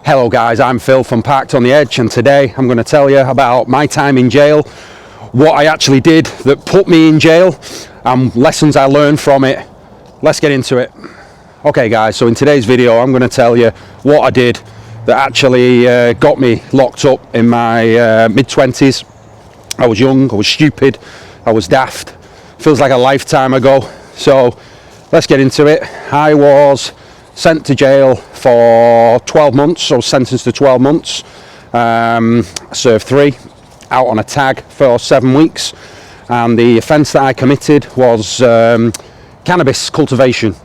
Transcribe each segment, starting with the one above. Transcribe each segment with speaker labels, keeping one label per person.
Speaker 1: Hello guys, I'm Phil from Parked on the Edge, and today I'm going to tell you about my time in jail, what I actually did that put me in jail, and lessons I learned from it. Let's get into it. Okay guys, so in today's video I'm going to tell you what I did that actually got me locked up in my mid-20s. I was young, I was stupid, I was daft. Feels like a lifetime ago. So let's get into it. I was sent to jail for 12 months. I was sentenced to 12 months. I served 3, out on a tag for 7 weeks. And the offence that I committed was cannabis cultivation.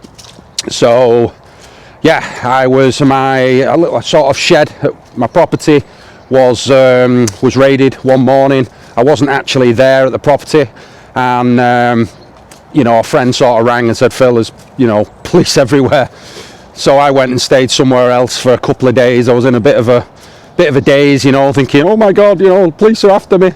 Speaker 1: So yeah, I was a little sort of shed at my property was raided one morning. I wasn't actually there at the property, and you know, a friend sort of rang and said, Phil, there's, you know, police everywhere. So I went and stayed somewhere else for a couple of days. I was in a bit of a daze, you know, thinking, oh my God, you know, police are after me.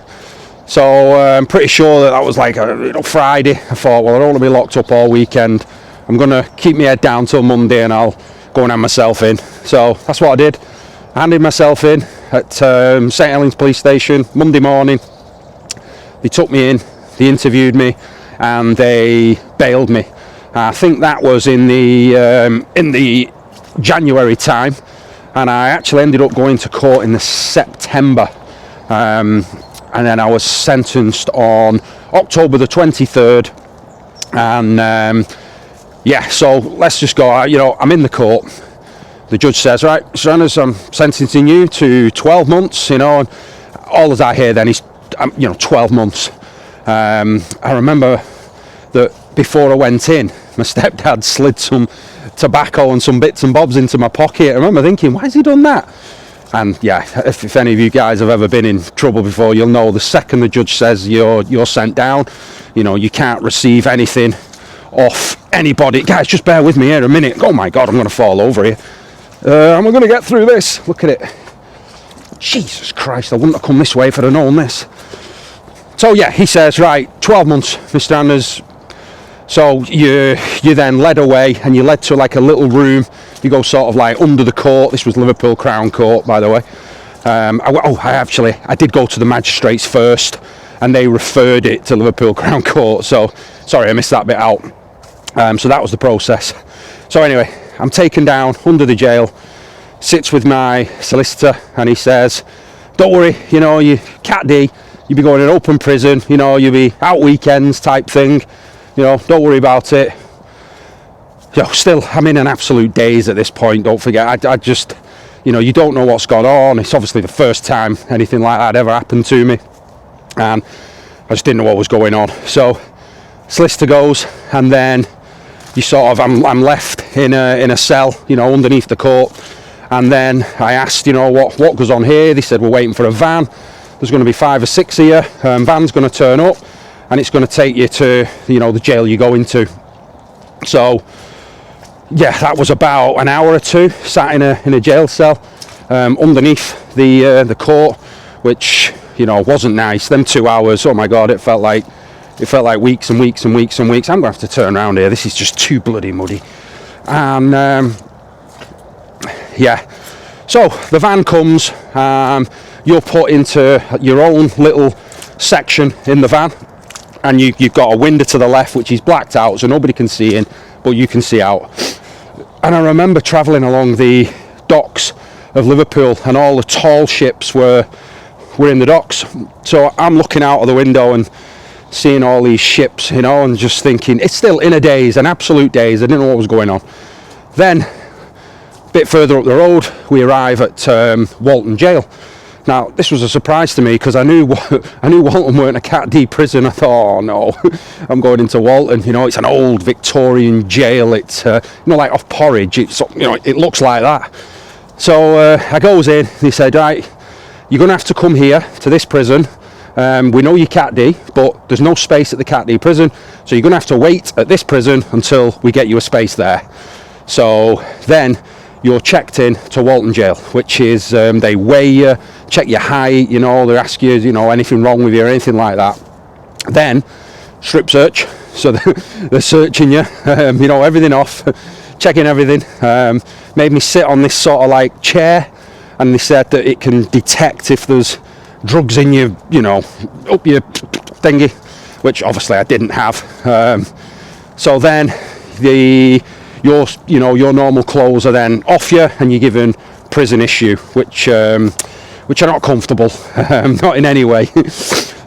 Speaker 1: So I'm pretty sure that was like a Friday. I thought, well, I don't want to be locked up all weekend. I'm going to keep my head down till Monday and I'll go and hand myself in. So that's what I did. I handed myself in at St Helens police station Monday morning. They took me in, they interviewed me, and they bailed me. I think that was in the January time, and I actually ended up going to court in the September, and then I was sentenced on October the 23rd. And yeah, so let's just go. You know, I'm in the court. The judge says, right, Serranos, I'm sentencing you to 12 months. You know, and all as I hear then is, you know, 12 months. I remember that before I went in, my stepdad slid some tobacco and some bits and bobs into my pocket. I remember thinking, why has he done that? And yeah, if any of you guys have ever been in trouble before, you'll know the second the judge says you're sent down, you know, you can't receive anything off anybody. Guys, just bear with me here a minute. Oh my God, I'm going to fall over here. Am I going to get through this? Look at it. Jesus Christ, I wouldn't have come this way if I'd have known this. So yeah, he says, right, 12 months, Mr. Anders. So you're then led away, and you're led to like a little room. You go sort of like under the court. This was Liverpool Crown Court, by the way. I did go to the magistrates first, and they referred it to Liverpool Crown Court. So sorry, I missed that bit out. So that was the process. So anyway, I'm taken down under the jail, sits with my solicitor, and he says, don't worry, you know, you Cat D, you'll be going in open prison, you know, you'll be out weekends type thing, you know, don't worry about it. You know, still, I'm in an absolute daze at this point, don't forget. I just, you know, you don't know what's gone on. It's obviously the first time anything like that ever happened to me, and I just didn't know what was going on. So solicitor goes, and then you sort of, I'm left in a cell, you know, underneath the court. And then I asked, you know, what goes on here? They said, we're waiting for a van. There's going to be 5 or 6 of you. Van's going to turn up, and it's going to take you to, you know, the jail you go into. So yeah, that was about an hour or two sat in a jail cell underneath the court, which, you know, wasn't nice. Them 2 hours, oh my God, it felt like weeks and weeks and weeks and weeks. I'm going to have to turn around here. This is just too bloody muddy. And yeah, so the van comes. You're put into your own little section in the van, and you've got a window to the left which is blacked out, so nobody can see in, but you can see out. And I remember travelling along the docks of Liverpool, and all the tall ships were in the docks. So I'm looking out of the window and seeing all these ships, you know, and just thinking, it's still in a daze, an absolute daze. I didn't know what was going on. Then a bit further up the road, we arrive at Walton jail. Now this was a surprise to me, because I knew Walton weren't a Cat D prison. I thought, oh no, I'm going into Walton. You know, it's an old Victorian jail. It's you know, like off Porridge. It's, you know, it looks like that. So I goes in. They said, right, you're going to have to come here to this prison. We know you're Cat D, but there's no space at the Cat D prison, so you're going to have to wait at this prison until we get you a space there. So then you're checked in to Walton jail, which is they weigh you, check your height, you know, they ask you, you know, anything wrong with you or anything like that. Then strip search, so they're searching you, you know, everything off, checking everything. Made me sit on this sort of like chair and they said that it can detect if there's drugs in your, up your thingy, which obviously I didn't have. So then your normal clothes are then off you, and you're given prison issue, which are not comfortable, not in any way.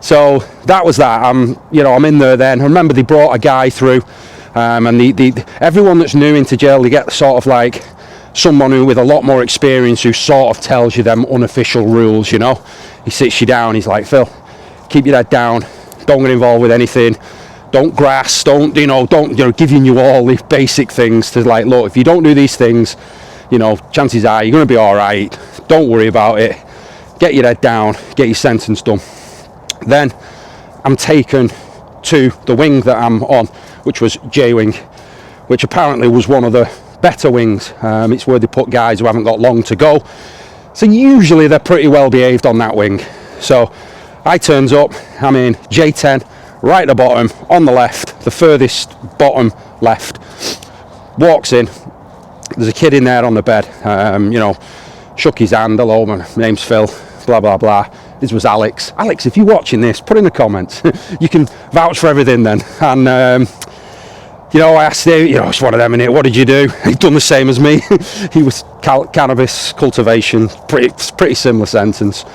Speaker 1: So that was that. I'm in there then. I remember they brought a guy through, and everyone that's new into jail, they get sort of like someone who with a lot more experience who sort of tells you them unofficial rules. He sits you down. He's like, Phil, keep your head down. Don't get involved with anything. Don't grass. Don't giving you all the basic things to like, look, if you don't do these things, chances are you're going to be all right. Don't worry about it. Get your head down. Get your sentence done. Then I'm taken to the wing that I'm on, which was J wing, which apparently was one of the better wings. It's where they put guys who haven't got long to go. So usually they're pretty well behaved on that wing. So I turns up, I'm in J10, right at the bottom, on the left, the furthest bottom left. Walks in, there's a kid in there on the bed, shook his hand, hello, my name's Phil, blah, blah, blah. This was Alex. Alex, if you're watching this, put in the comments. You can vouch for everything then. And, I asked him, it's one of them in it, what did you do? He'd done the same as me. He was cannabis cultivation, pretty similar sentence.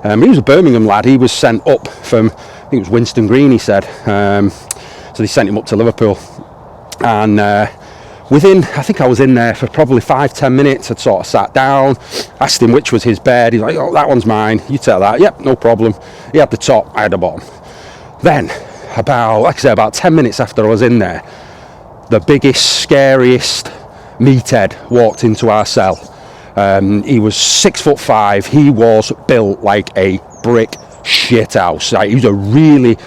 Speaker 1: He was a Birmingham lad. He was sent up from, I think it was Winston Green, he said. So they sent him up to Liverpool. And I think I was in there for probably 5-10 minutes. I'd sort of sat down, asked him which was his bed. He's like, oh, that one's mine. You tell that. Yep, no problem. He had the top, I had the bottom. Then, about 10 minutes after I was in there, the biggest, scariest meathead walked into our cell. He was 6'5". He was built like a brick shithouse. Like, he was a really,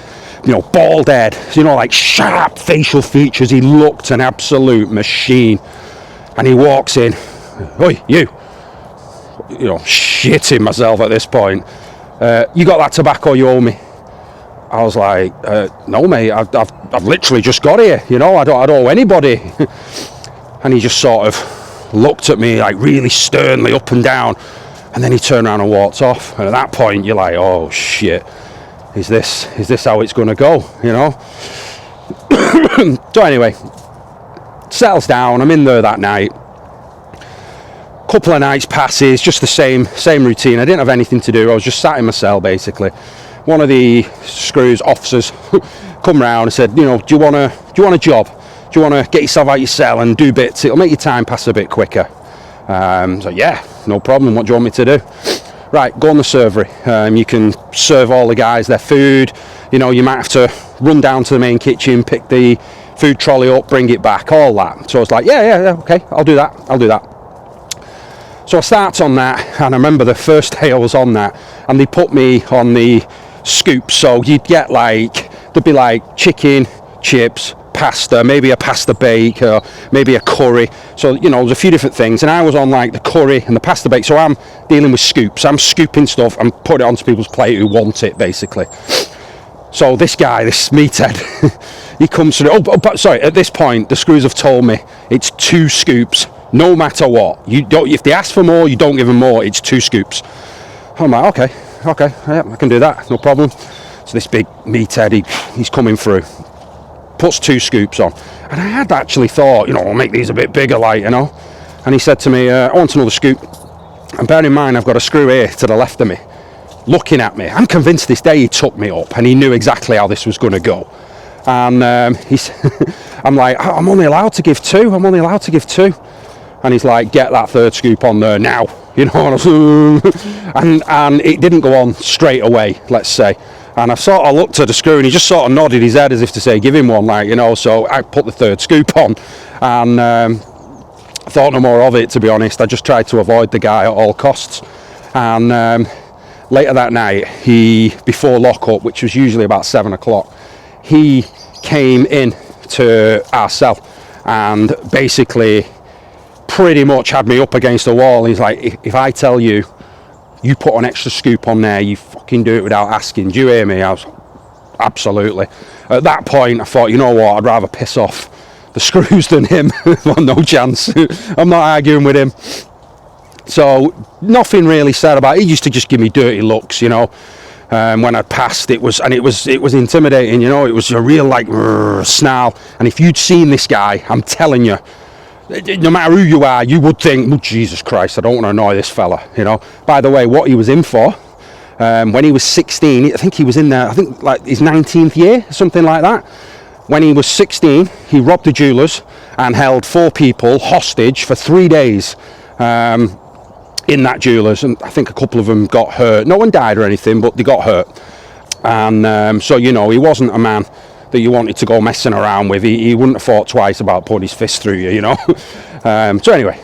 Speaker 1: bald head, like sharp facial features. He looked an absolute machine. And he walks in, oi, you, shitting myself at this point. You got that tobacco you owe me? I was like, no, mate, I've literally just got here. I don't owe anybody. And he just sort of looked at me like really sternly up and down, and then he turned around and walked off. And at that point you're like, oh shit, is this how it's gonna go? So anyway, settles down. I'm in there that night. Couple of nights passes, just the same routine. I didn't have anything to do. I was just sat in my cell basically. One of the screws officers come round and said, do you want a job? Do you want to get yourself out your cell and do bits? It'll make your time pass a bit quicker. So yeah, no problem. What do you want me to do? Right, go on the servery. You can serve all the guys their food. You might have to run down to the main kitchen, pick the food trolley up, bring it back, all that. So I was like, yeah, okay, I'll do that. So I start on that, and I remember the first day I was on that, and they put me on the scoop. So you'd get there'd be like chicken, chips, pasta, maybe a pasta bake, or maybe a curry. So there's a few different things, and I was on like the curry and the pasta bake. So I'm dealing with scoops. I'm scooping stuff and putting it onto people's plate who want it basically. So this guy, this meathead, he comes to sorry, at this point the screws have told me it's 2 scoops no matter what. If they ask for more, you don't give them more. It's 2 scoops. I'm like, okay, yeah, I can do that, no problem. So this big meathead, he's coming through, puts 2 scoops on, and I had actually thought, I'll make these a bit bigger, and he said to me, I want another scoop. And bear in mind, I've got a screw here to the left of me looking at me. I'm convinced this day he took me up and he knew exactly how this was going to go. And I'm like, I'm only allowed to give 2. And he's like, get that 3rd scoop on there now. And it didn't go on straight away, let's say. And I sort of looked at the screw, and he just sort of nodded his head as if to say, give him one, so I put the 3rd scoop on, and thought no more of it, to be honest. I just tried to avoid the guy at all costs. And later that night, before lockup, which was usually about 7 o'clock, he came in to our cell and basically pretty much had me up against the wall. He's like, if I tell you, you put an extra scoop on there, you fucking do it without asking. Do you hear me? I was, absolutely. At that point, I thought, you know what, I'd rather piss off the screws than him. Well, no chance. I'm not arguing with him. So nothing really said about it. He used to just give me dirty looks, you know. When I'd passed, it was intimidating, you know. It was a real like snarl. And if you'd seen this guy, I'm telling you, no matter who you are, you would think, oh, Jesus Christ, I don't want to annoy this fella, you know. By the way, what he was in for, when he was 16, I think he was in there, I think like his 19th year, something like that. When he was 16, he robbed a jeweller's and held 4 people hostage for 3 days. In that jeweller's, and I think a couple of them got hurt. No one died or anything, but they got hurt. And so, you know, he wasn't a man that you wanted to go messing around with. He wouldn't have thought twice about putting his fist through you, you know. So anyway,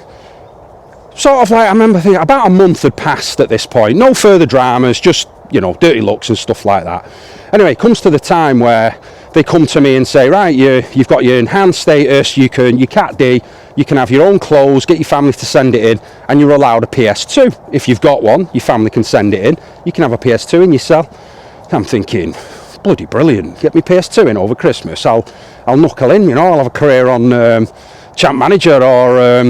Speaker 1: sort of like, I remember thinking about a month had passed at this point. No further dramas, just, you know, dirty looks and stuff like that. Anyway, it comes to the time where they come to me and say, right, you've got your enhanced status, you Cat D, you can have your own clothes, get your family to send it in, and you're allowed a PS2. If you've got one, your family can send it in, you can have a PS2 in your cell. I'm thinking, bloody brilliant, get me PS2 in over Christmas, I'll knuckle in, you know, I'll have a career on Champ Manager or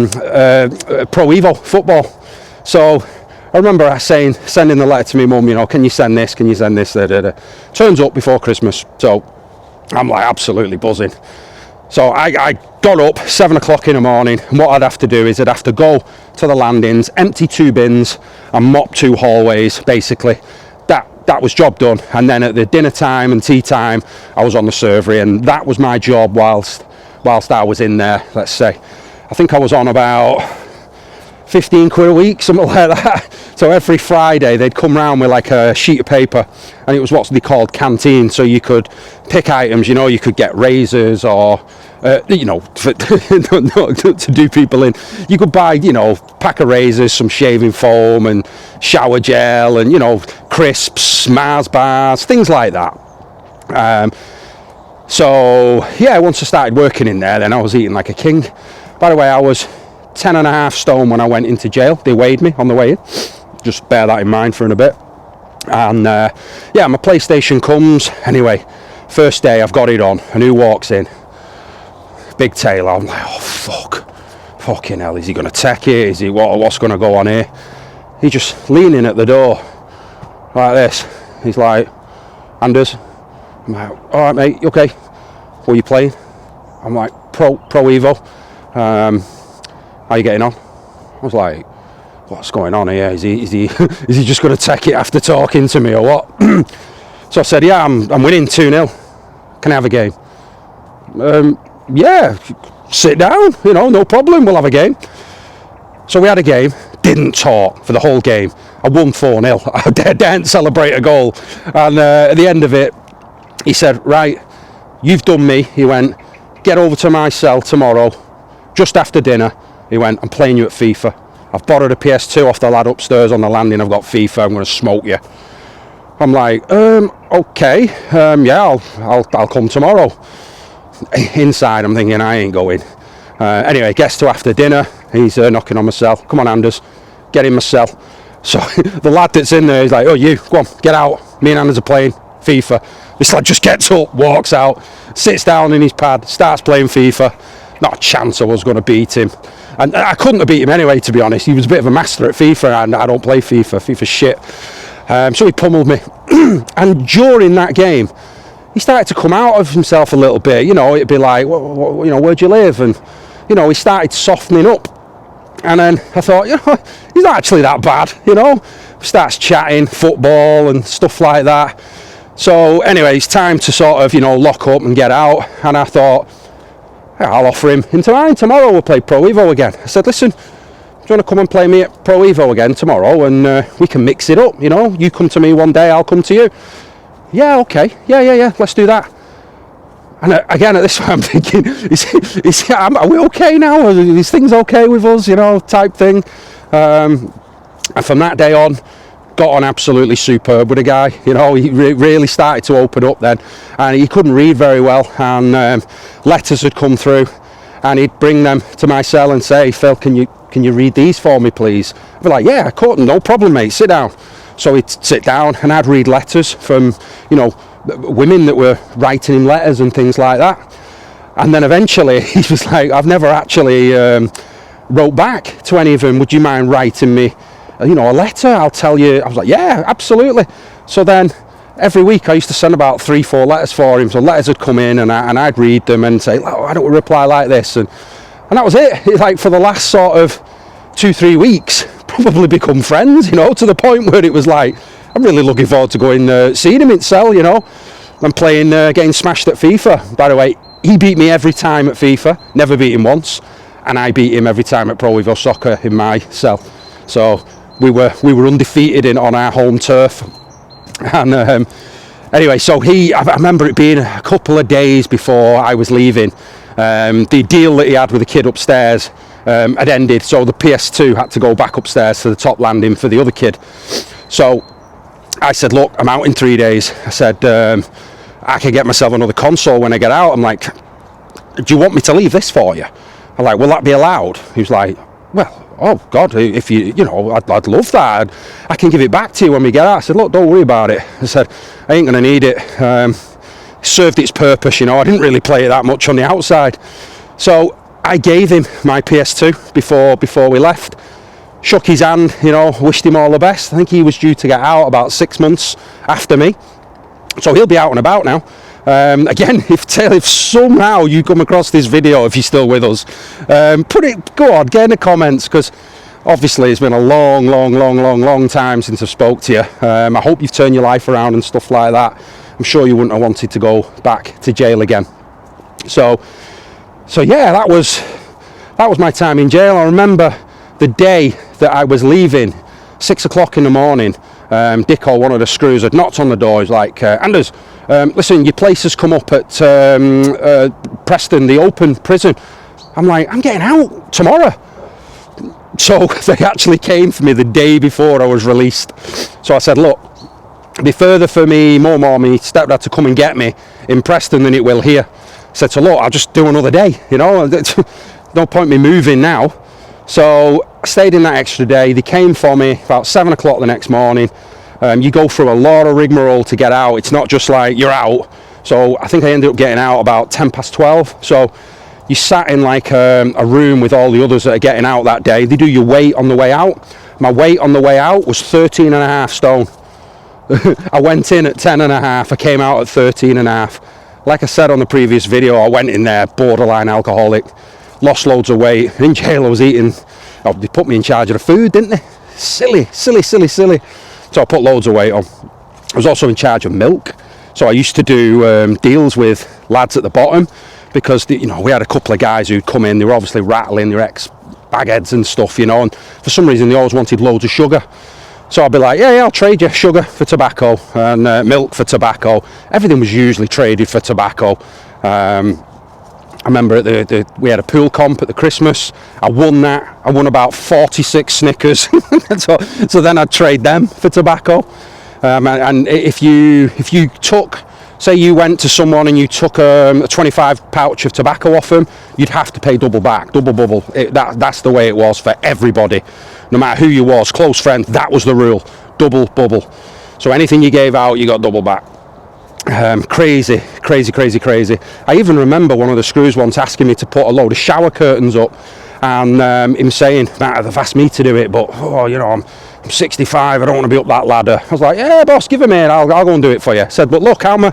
Speaker 1: Pro Evo football. So I remember sending the letter to my mum, you know, can you send this, Turns up before Christmas, so I'm like absolutely buzzing. So I got up 7 o'clock in the morning, and what I'd have to do is I'd have to go to the landings, empty 2 bins and mop 2 hallways, basically. That was job done. And then at the dinner time and tea time, I was on the servery, and that was my job whilst I was in there, let's say. I think I was on about 15 quid a week, something like that. So every Friday they'd come round with like a sheet of paper, and it was what they called canteen, so you could pick items, you know, you could get razors or you know, to do people in. You could buy, you know, pack of razors, some shaving foam and shower gel, and, you know, crisps, Mars bars, things like that. So yeah, once I started working in there, then I was eating like a king. By the way, I was 10.5 stone when I went into jail. They weighed me on the way in, just bear that in mind for in a bit. And yeah, my PlayStation comes. Anyway, first day I've got it on, and who walks in? Big Taylor. I'm like, oh fucking hell, is he going to take it? Is he what's going to go on here? He just leaning at the door like this. He's like, Anders. I'm like, all right mate, you okay? What are you playing? I'm like, Pro Evo. How you getting on? I was like, what's going on here? Is he just going to take it after talking to me or what? So I said, yeah, I'm winning 2-0. Can I have a game? Yeah, sit down, you know, no problem, we'll have a game. So we had a game, didn't talk for the whole game. I won 4-0. I didn't celebrate a goal. And at the end of it, he said, right, you've done me. He went, get over to my cell tomorrow, just after dinner. He went, I'm playing you at FIFA. I've borrowed a PS2 off the lad upstairs on the landing. I've got FIFA. I'm going to smoke you. I'm like, okay, yeah, I'll come tomorrow. Inside, I'm thinking I ain't going. Anyway, gets to after dinner. He's knocking on my cell. Come on, Anders, get in my cell. So the lad that's in there is like, oh, you, go on, get out. Me and Anders are playing FIFA. This lad just gets up, walks out, sits down in his pad, starts playing FIFA. Not a chance I was going to beat him. And I couldn't have beat him anyway, to be honest. He was a bit of a master at FIFA, and I don't play FIFA. FIFA's shit. So he pummeled me. And during that game, he started to come out of himself a little bit. You know, it'd be like, what, you know, where'd you live? And, you know, he started softening up. And then I thought, you know, he's not actually that bad, you know. Starts chatting football and stuff like that. So anyway, it's time to sort of, you know, lock up and get out. And I thought, yeah, I'll offer him into mine tomorrow. We'll play Pro Evo again. I said, listen, do you want to come and play me at Pro Evo again tomorrow, and we can mix it up, you know. You come to me one day, I'll come to you. Yeah, okay. Yeah, let's do that. And again, at this point, I'm thinking, are we okay now? Are these things okay with us, you know, type thing. And from that day on, got on absolutely superb with the guy. You know, he really started to open up then, and he couldn't read very well, and letters had come through, and he'd bring them to my cell and say, Phil, can you read these for me, please? I'd be like, yeah, I couldn't, no problem, mate, sit down. So he'd sit down, and I'd read letters from, you know, women that were writing him letters and things like that. And then eventually he was like, I've never actually wrote back to any of them, would you mind writing me, a letter? I'll tell you. I was like, yeah, absolutely. So then every week I used to send about 3-4 letters for him. So letters would come in and I'd read them and say, why don't we reply like this? And that was it. Like for the last sort of 2-3 weeks, probably become friends, to the point where it was like, I'm really looking forward to going seeing him in Cell, I'm playing, getting smashed at FIFA. By the way, he beat me every time at FIFA, never beat him once, and I beat him every time at Pro Evo Soccer in my Cell. So we were undefeated on our home turf. And anyway, so I remember it being a couple of days before I was leaving. The deal that he had with the kid upstairs had ended, so the PS2 had to go back upstairs to the top landing for the other kid. So I said, look, I'm out in 3 days. I said, I can get myself another console when I get out. I'm like, do you want me to leave this for you? I'm like, will that be allowed? He was like, well, oh God, if I'd love that. I can give it back to you when we get out. I said, look, don't worry about it. I said, I ain't gonna need it. Served its purpose, I didn't really play it that much on the outside. So I gave him my PS2 before we left. Shook his hand, wished him all the best. I think he was due to get out about 6 months after me. So he'll be out and about now. Again, if somehow you come across this video, if you're still with us, go on, get in the comments, because obviously it's been a long time since I spoke to you. I hope you've turned your life around and stuff like that. I'm sure you wouldn't have wanted to go back to jail again. So yeah, that was my time in jail. I remember the day that I was leaving, 6 o'clock in the morning. Dicko, one of the screws, had knocked on the door. He's like, Anders, listen, your place has come up at Preston, the open prison. I'm like, I'm getting out tomorrow. So they actually came for me the day before I was released. So I said, look, it'd be further for me, more me stepdad to come and get me in Preston than it will here. I said, so look, I'll just do another day, no point me moving now. So I stayed in that extra day. They came for me about 7 o'clock the next morning. You go through a lot of rigmarole to get out. It's not just like you're out. So I think I ended up getting out about 10 past 12. So you sat in like a room with all the others that are getting out that day. They do your weight on the way out. My weight on the way out was 13.5 stone. I went in at 10.5. I came out at 13.5. Like I said on the previous video, I went in there borderline alcoholic. Lost loads of weight. In jail I was eating, they put me in charge of the food, didn't they? Silly. So I put loads of weight on. I was also in charge of milk. So I used to do deals with lads at the bottom, because we had a couple of guys who'd come in. They were obviously rattling, their ex-bagheads and stuff, and for some reason they always wanted loads of sugar. So I'd be like, yeah, I'll trade you sugar for tobacco and milk for tobacco. Everything was usually traded for tobacco. I remember we had a pool comp at the Christmas. I won that. I won about 46 Snickers. so then I'd trade them for tobacco. And if you took, say you went to someone and you took a 25 pouch of tobacco off them, you'd have to pay double back, double bubble. That's the way it was for everybody. No matter who you was, close friend, that was the rule. Double bubble. So anything you gave out, you got double back. Crazy. I even remember one of the screws once asking me to put a load of shower curtains up, and him saying, Matt, they've asked me to do it, but I'm 65, I don't want to be up that ladder. I was like, yeah, boss, give him in, I'll go and do it for you. I said, but look, how am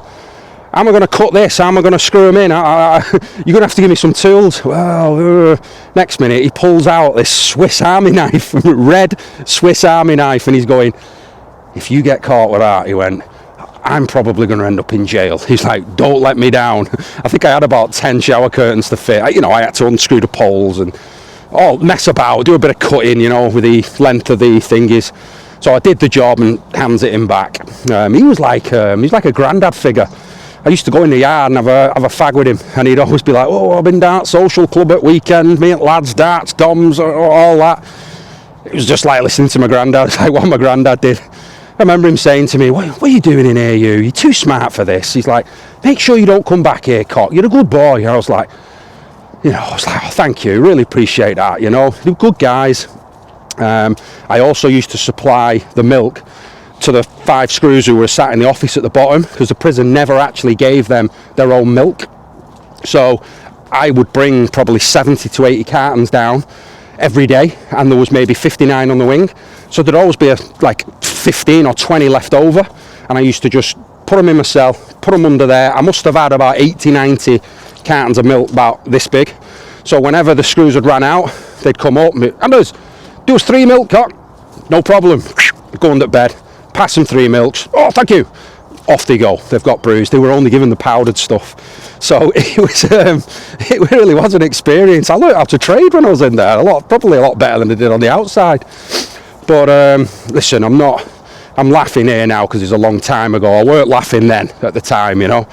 Speaker 1: I going to cut this? How am I going to screw them in? You're going to have to give me some tools. Well, next minute he pulls out this Swiss Army knife, red Swiss Army knife, and he's going, if you get caught with that, he went, I'm probably going to end up in jail. He's like, don't let me down. I think I had about 10 shower curtains to fit. I had to unscrew the poles and mess about, do a bit of cutting, with the length of the thingies. So I did the job and hands it him back. He was like a granddad figure. I used to go in the yard and have a fag with him, and he'd always be like, I've been down at social club at weekend, me and lads, darts, doms, all that. It was just like listening to my granddad. It's like what my granddad did. I remember him saying to me, what are you doing in here, you? You're too smart for this. He's like, make sure you don't come back here, cock. You're a good boy. And I was like, thank you. Really appreciate that, They're good guys. I also used to supply the milk to the 5 screws who were sat in the office at the bottom, because the prison never actually gave them their own milk. So I would bring probably 70 to 80 cartons down. every day, and there was maybe 59 on the wing, so there'd always be like 15 or 20 left over, and I used to just put them in my cell, put them under there. I must have had about 80-90 cartons of milk about this big, so whenever the screws had run out, they'd come up, Anders, do us 3 milk, cock. No problem. Go under bed, pass them 3 milks. Oh, thank you. Off they go. They've got bruised. They were only given the powdered stuff, so it really was an experience. I learned how to trade when I was in there, probably a lot better than I did on the outside. But listen, I'm laughing here now because it's a long time ago. I weren't laughing then at the time, you know.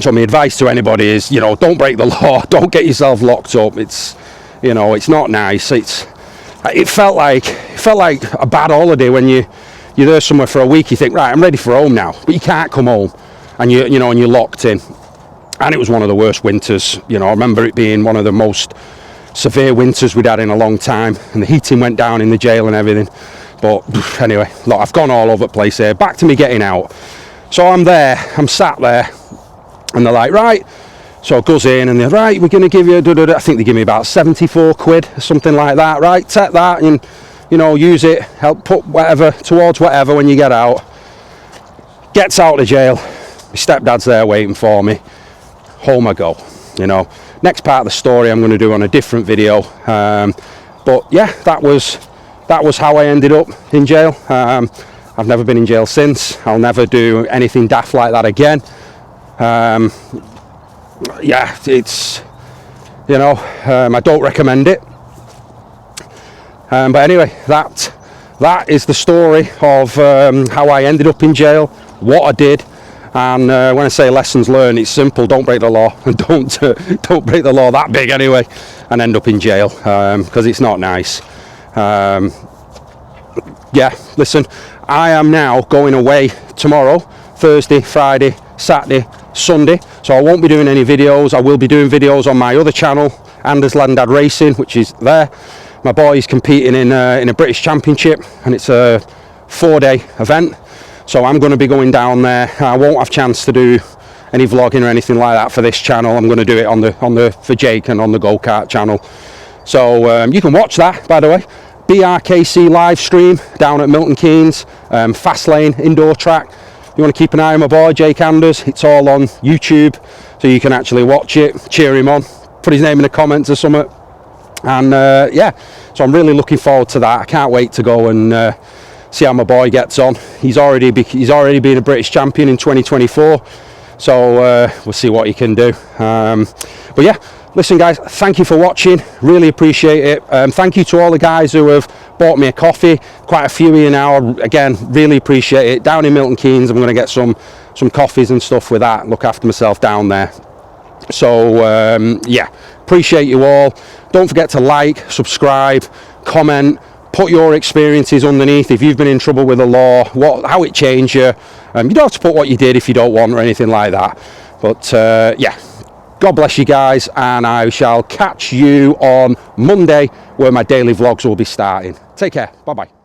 Speaker 1: So my advice to anybody is, you know, don't break the law. Don't get yourself locked up. It's, you know, it's not nice. It felt like a bad holiday when you're there somewhere for a week. You think, right, I'm ready for home now, but you can't come home, and you're locked in. And it was one of the worst winters. You know, I remember it being one of the most severe winters we'd had in a long time, and the heating went down in the jail and everything. But anyway, look, I've gone all over the place here. Back to me getting out. So I'm sat there, and they're like, right. So it goes in, and they're right, we're going to give you, I think they give me about 74 quid, or something like that, right? Take that and, you know, use it, help put whatever towards whatever when you get out. Gets out of jail. My stepdad's there waiting for me. Home I go. You know, next part of the story I'm going to do on a different video. But yeah, that was how I ended up in jail. I've never been in jail since. I'll never do anything daft like that again. Yeah, it's, you know, I don't recommend it. But anyway, that is the story of how I ended up in jail, what I did, and when I say lessons learned, it's simple: don't break the law, and don't break the law that big anyway, and end up in jail, because it's not nice. Yeah, listen, I am now going away tomorrow, Thursday, Friday, Saturday, Sunday, so I won't be doing any videos. I will be doing videos on my other channel, Anders Dad Racing, which is there. My boy's competing in a British Championship, and it's a 4-day event, so I'm going to be going down there. I won't have chance to do any vlogging or anything like that for this channel. I'm going to do it on the for Jake and on the go-kart channel, so you can watch that, by the way. BRKC live stream down at Milton Keynes, fast lane indoor track. You want to keep an eye on my boy Jake Anders. It's all on YouTube, so you can actually watch it, cheer him on, put his name in the comments or something. And yeah, so I'm really looking forward to that. I can't wait to go and see how my boy gets on. He's already been a British champion in 2024, so we'll see what he can do. But yeah, listen guys, thank you for watching, really appreciate it. Thank you to all the guys who have bought me a coffee, quite a few here now. Again, really appreciate it. Down in Milton Keynes, I'm going to get some coffees and stuff with that, look after myself down there. So yeah, appreciate you all. Don't forget to like, subscribe, comment, put your experiences underneath if you've been in trouble with the law, how it changed you. You don't have to put what you did if you don't want or anything like that. But yeah, God bless you guys, and I shall catch you on Monday where my daily vlogs will be starting. Take care. Bye bye.